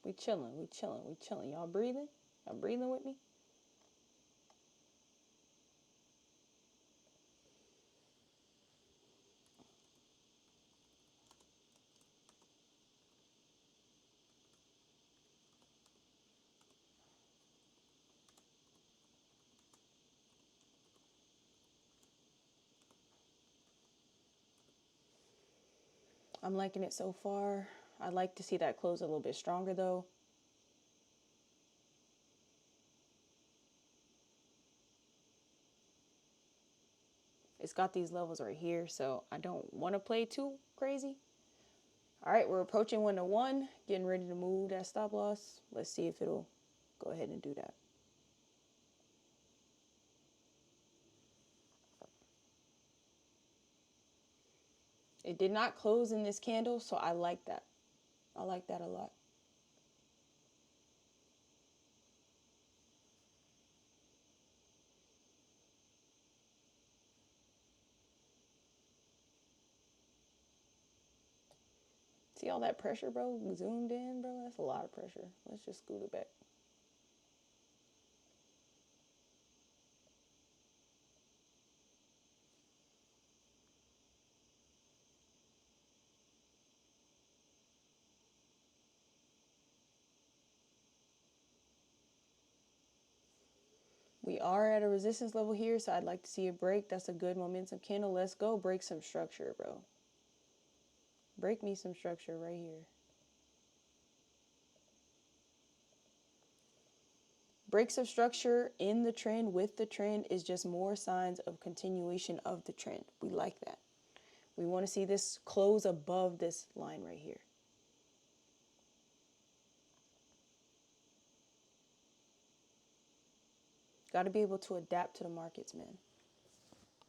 A: We chilling, we chilling, we chilling. Y'all breathing? Y'all breathing with me? I'm liking it so far. I'd like to see that close a little bit stronger though. It's got these levels right here, so I don't want to play too crazy. All right, we're approaching 1 to 1, getting ready to move that stop loss. Let's see if it'll go ahead and do that. It did not close in this candle, so I like that. I like that a lot. See all that pressure, bro? Zoomed in, bro? That's a lot of pressure. Let's just scoot it back. We are at a resistance level here, so I'd like to see it break. That's a good momentum candle. Let's go break some structure, bro. Break me some structure right here. Breaks of structure in the trend with the trend is just more signs of continuation of the trend. We like that. We want to see this close above this line right here. Got to be able to adapt to the markets, man.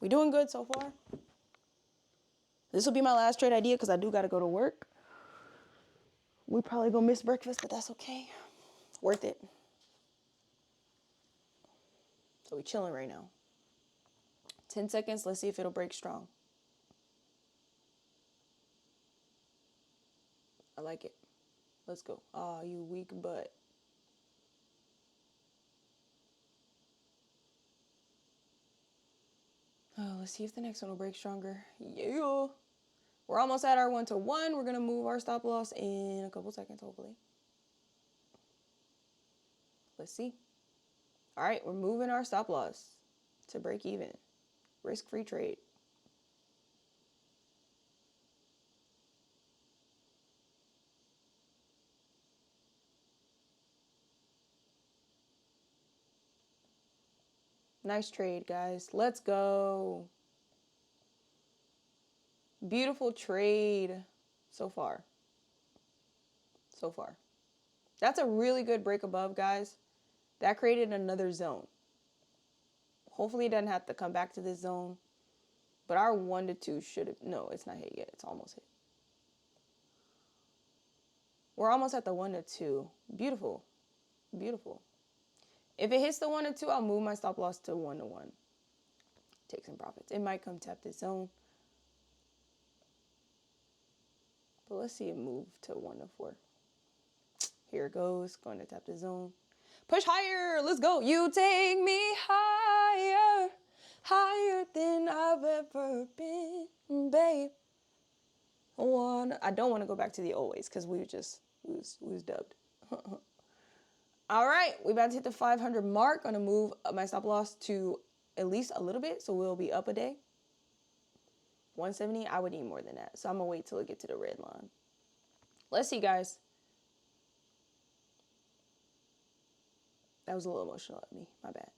A: We doing good so far. This will be my last trade idea because I do got to go to work. We probably gonna miss breakfast, but that's okay. Worth it. So we chilling right now. 10 seconds. Let's see if it'll break strong. I like it. Let's go. Oh, you weak butt. Oh, let's see if the next one will break stronger. Yeah. We're almost at our 1-to-1. We're going to move our stop loss in a couple seconds, hopefully. Let's see. All right, we're moving our stop loss to break even. Risk-free trade. Nice trade, guys. Let's go. Beautiful trade so far. So far. That's a really good break above, guys. That created another zone. Hopefully it doesn't have to come back to this zone. But our 1-to-2 should have... No, it's not hit yet. It's almost hit. We're almost at the 1-to-2. Beautiful. Beautiful. If it hits the 1-to-2, I'll move my stop loss to 1-to-1. Take some profits. It might come tap this zone. But let's see it move to 1-to-4. Here it goes. Going to tap the zone. Push higher. Let's go. You take me higher. Higher than I've ever been, babe. I don't want to go back to the old ways because we was dubbed. All right, we about to hit the 500 mark. Gonna move my stop loss to at least a little bit, so we'll be up a day. 170, I would need more than that, so I'm gonna wait till it get to the red line. Let's see, guys. That was a little emotional of me. My bad.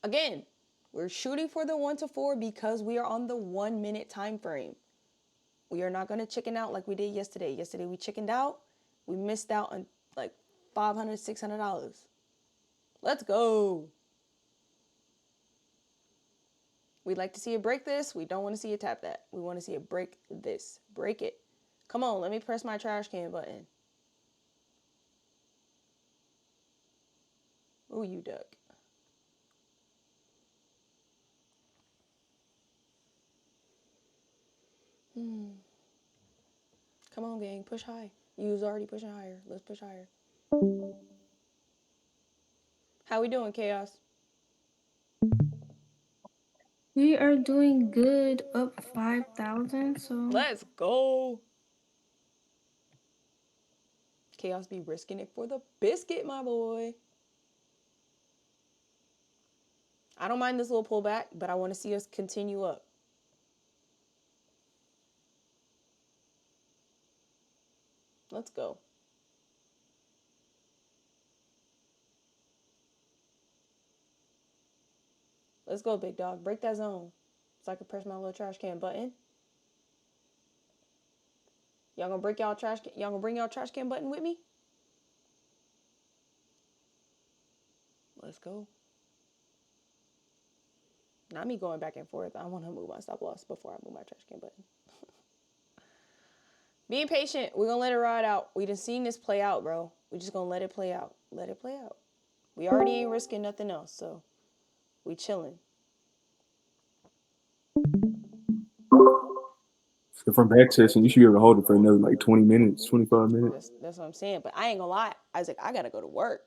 A: Again, we're shooting for the 1-to-4 because we are on the 1 minute time frame. We are not gonna chicken out like we did yesterday. Yesterday we chickened out. We missed out on like $500, $600. Let's go. We'd like to see it break this. We don't want to see it tap that. We want to see it break this. Break it. Come on, let me press my trash can button. Ooh, you duck. Come on, gang. Push high. You was already pushing higher. Let's push higher. How we doing, Chaos?
B: We are doing good, up 5,000. So
A: Let's go. Chaos be risking it for the biscuit, my boy. I don't mind this little pullback, but I want to see us continue up. Let's go. Let's go, big dog. Break that zone so I can press my little trash can button. Y'all gonna break y'all trash can? Y'all gonna bring y'all trash can button with me? Let's go. Not me going back and forth. I want to move my stop loss before I move my trash can button. Being patient. We're gonna let it ride out. We done seen this play out, bro. We just gonna let it play out. Let it play out. We already ain't risking nothing else, so we chilling.
D: If I'm back testing, you should be able to hold it for another like 20 minutes, 25 minutes.
A: That's what I'm saying. But I ain't gonna lie. Isaac, I gotta go to work.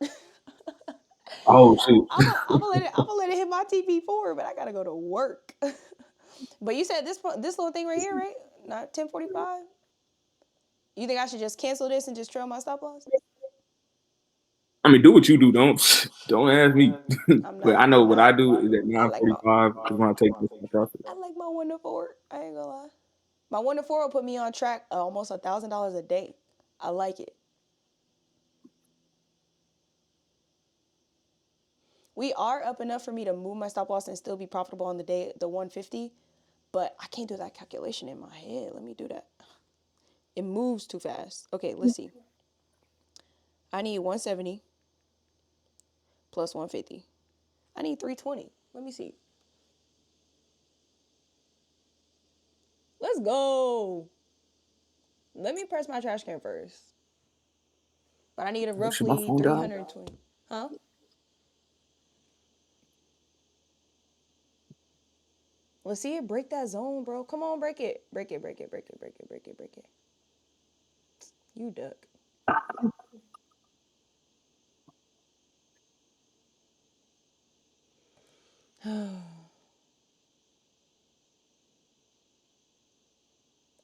D: Oh shit.
A: I'm gonna let it hit my TP4, but I gotta go to work. But you said this little thing right here, right? Not 10:45. You think I should just cancel this and just trail my stop loss?
D: I mean, do what you do. Don't ask me.
A: I'm
D: But
A: not.
D: I know
A: I'm
D: what
A: not.
D: I do is at
A: I
D: nine
A: like
D: forty
A: my.
D: five is when I take this profit.
A: I like my 1 to 4. I ain't gonna lie. My 1 to 4 will put me on track almost $1,000 a day. I like it. We are up enough for me to move my stop loss and still be profitable on the day, the 150. But I can't do that calculation in my head. Let me do that. It moves too fast. Okay, let's see. I need 170 plus 150. I need 320. Let me see. Let's go. Let me press my trash can first. But I need a
D: Oh, shit, my
A: roughly
D: phone died.
A: 320. Huh? Let's see it break that zone, bro. Come on, break it. Break it, break it, break it, break it, break it, break it. You duck.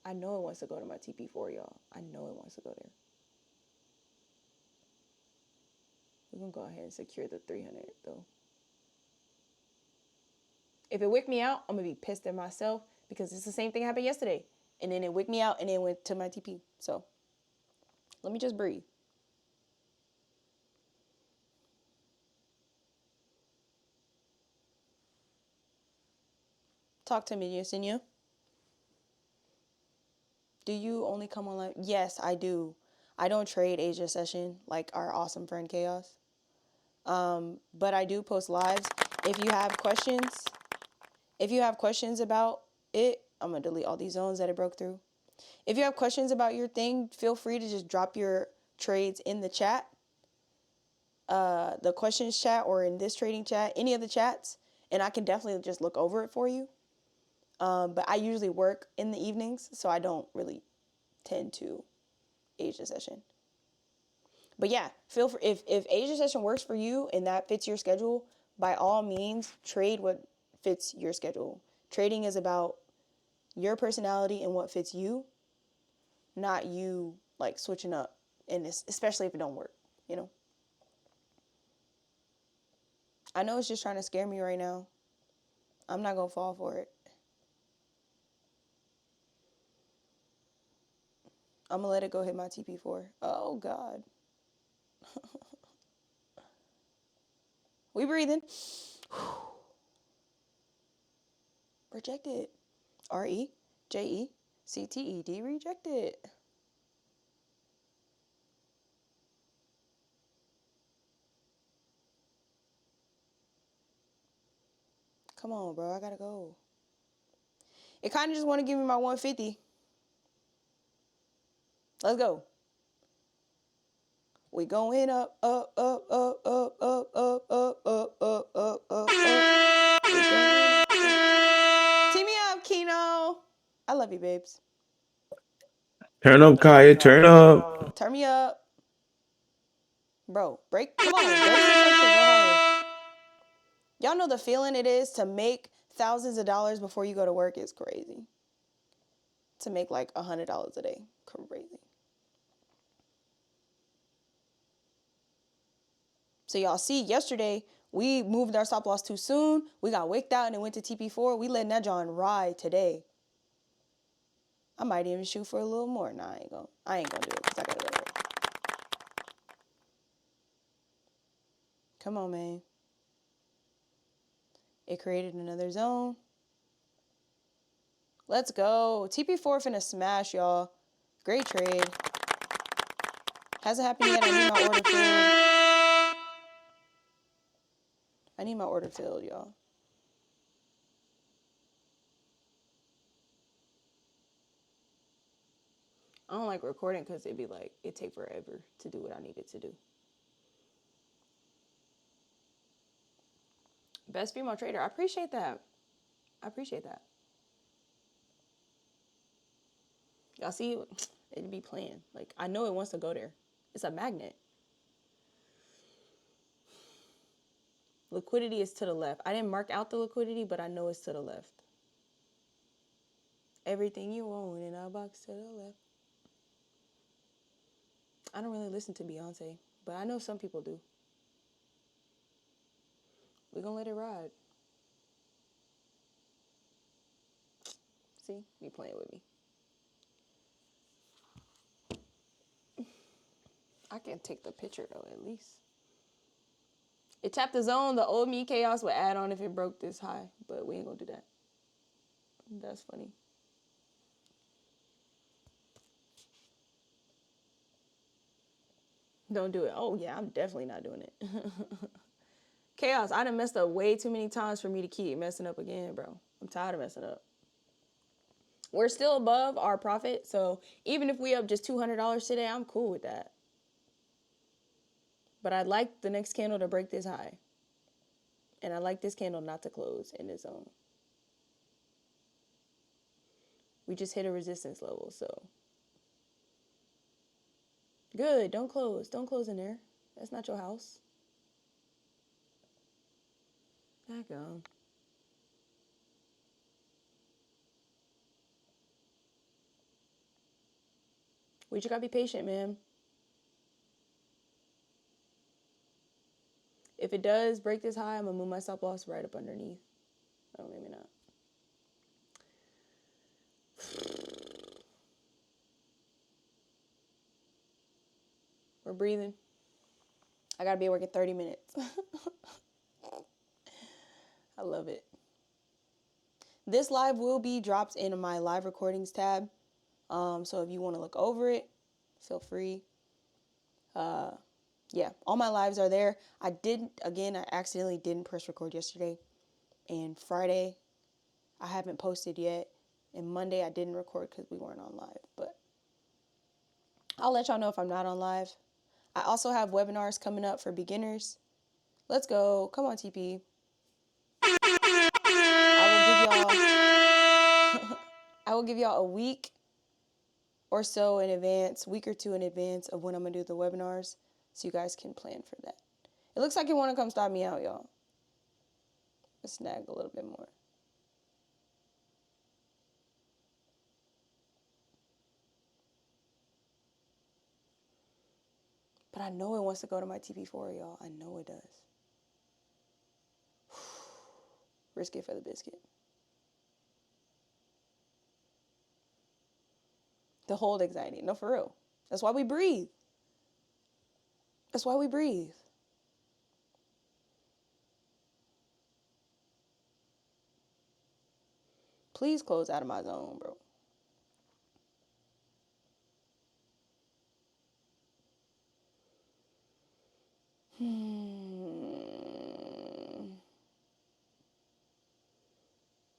A: I know it wants to go to my TP4, y'all. I know it wants to go there. We're going to go ahead and secure the 300, though. If it wicked me out, I'm going to be pissed at myself because it's the same thing happened yesterday. And then it wicked me out and then went to my TP. So, let me just breathe. Talk to me, Yesenia. Do you only come online? Yes, I do. I don't trade Asia Session like our awesome friend Chaos. But I do post lives. If you have questions about it, I'm gonna delete all these zones that it broke through. If you have questions about your thing, feel free to just drop your trades in the chat, the questions chat, or in this trading chat, any of the chats, and I can definitely just look over it for you. But I usually work in the evenings, so I don't really tend to Asia Session. But yeah, feel free, if Asia Session works for you and that fits your schedule, by all means, trade what fits your schedule. Trading is about your personality and what fits you, not you like switching up, and especially if it don't work, you know. I know it's just trying to scare me right now. I'm not gonna fall for it. I'm gonna let it go hit my TP4. Oh God. We breathing. Rejected. REJECTED rejected. Come on, bro. I gotta go. It kind of just want to give me my 150. Let's go. We going up, up, up, up, up, up, up, up, up, up, up, up, up. We going up. Team me up, Kino. I love you, babes.
D: Turn up, Kaya. Turn up.
A: Turn me up. Bro, break. Come on, break some structure. Go hard. Y'all know the feeling it is to make thousands of dollars before you go to work is crazy. To make like $100 a day. Crazy. So y'all see, yesterday, we moved our stop loss too soon. We got wicked out and it went to TP4. We letting that John ride today. I might even shoot for a little more. Nah, I ain't gonna do it because I gotta go to work. Come on, man. It created another zone. Let's go. TP4 finna smash, y'all. Great trade. Hasn't happened yet. I need my order filled. I need my order filled, y'all. I don't like recording because it'd be like, it take forever to do what I needed to do. Best female trader. I appreciate that. I appreciate that. Y'all see, it'd be playing. Like, I know it wants to go there. It's a magnet. Liquidity is to the left. I didn't mark out the liquidity, but I know it's to the left. Everything you own in a box to the left. I don't really listen to Beyonce, but I know some people do. We're gonna let it ride. See, you playing with me. I can take the picture though, at least. It tapped the zone. The old me chaos would add on if it broke this high, but we ain't gonna do that. That's funny. Don't do it. Oh yeah, I'm definitely not doing it. Chaos, I done messed up way too many times for me to keep messing up again, bro. I'm tired of messing up. We're still above our profit, so even if we up just $200 today, I'm cool with that. But I'd like the next candle to break this high. And I'd like this candle not to close in this zone. We just hit a resistance level, so. Good, don't close. Don't close in there. That's not your house. Back on. We just gotta be patient, man. If it does break this high, I'm gonna move my stop loss right up underneath. Oh, maybe not. We're breathing. I gotta be at work in 30 minutes. I love it. This live will be dropped in my live recordings tab. So if you want to look over it, feel free. Yeah, all my lives are there. I accidentally didn't press record yesterday. And Friday, I haven't posted yet. And Monday, I didn't record because we weren't on live. But I'll let y'all know if I'm not on live. I also have webinars coming up for beginners. Let's go. Come on, TP. I will give y'all a week or so in advance, week or two in advance of when I'm going to do the webinars so you guys can plan for that. It looks like you want to come stop me out, y'all. Let's snag a little bit more. But I know it wants to go to my TP4, y'all. I know it does. Risk it for the biscuit. The hold anxiety. No, for real. That's why we breathe. That's why we breathe. Please close out of my zone, bro.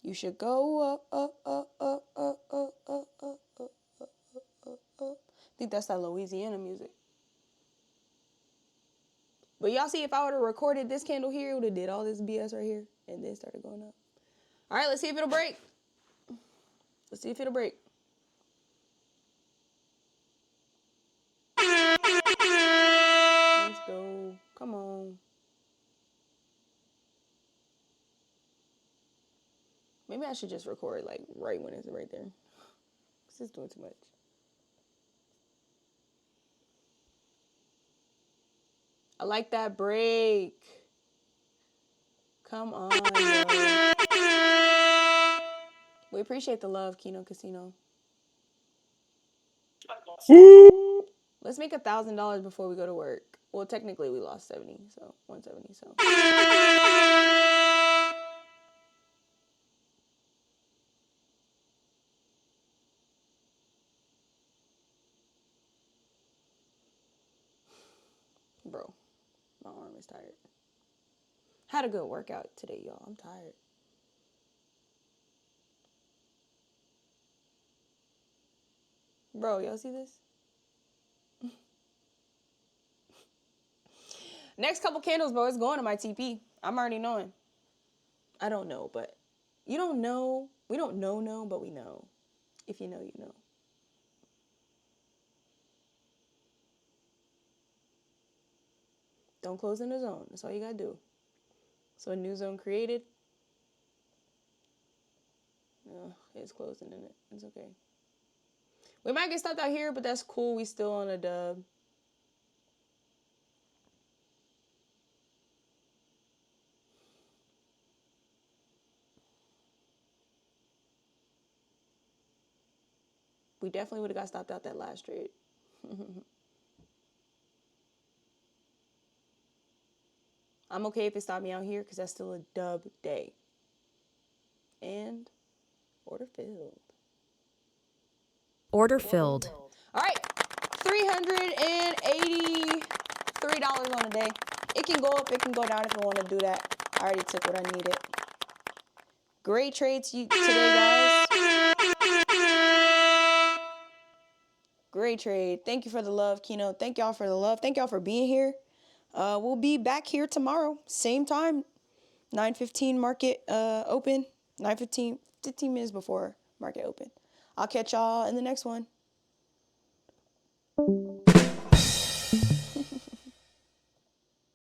A: You should go up, up, up, up, up, up, up, up, up, up, up, up. I think that's that Louisiana music. But y'all see, if I would have recorded this candle here, it would have did all this BS right here and then started going up. All right, let's see if it'll break. Let's see if it'll break. Let's go. Come on. Maybe I should just record like right when it's right there. This is doing too much. I like that break. Come on, yo. We appreciate the love, Kino Casino. Let's make $1,000 before we go to work. Well, technically we lost 70, so 170, so. Bro, my arm is tired. Had a good workout today, y'all. I'm tired. Bro, y'all see this? Next couple candles, bro, it's going to my TP. I'm already knowing. I don't know, but you don't know. We don't know, but we know. If you know, you know. Don't close in the zone. That's all you gotta do. So a new zone created. It's closing in it. It's okay. We might get stopped out here, but that's cool. We still on a dub. We definitely would have got stopped out that last trade. I'm okay if it stopped me out here because that's still a dub day. And order filled.
C: Order filled.
A: All right, $383 on a day. It can go up, it can go down if I want to do that. I already took what I needed. Great trades today, guys. Great trade. Thank you for the love, Keno. Thank y'all for the love. Thank y'all for being here. We'll be back here tomorrow, same time, 9:15 market open. 9:15, 15 minutes before market open. I'll catch y'all in the next one.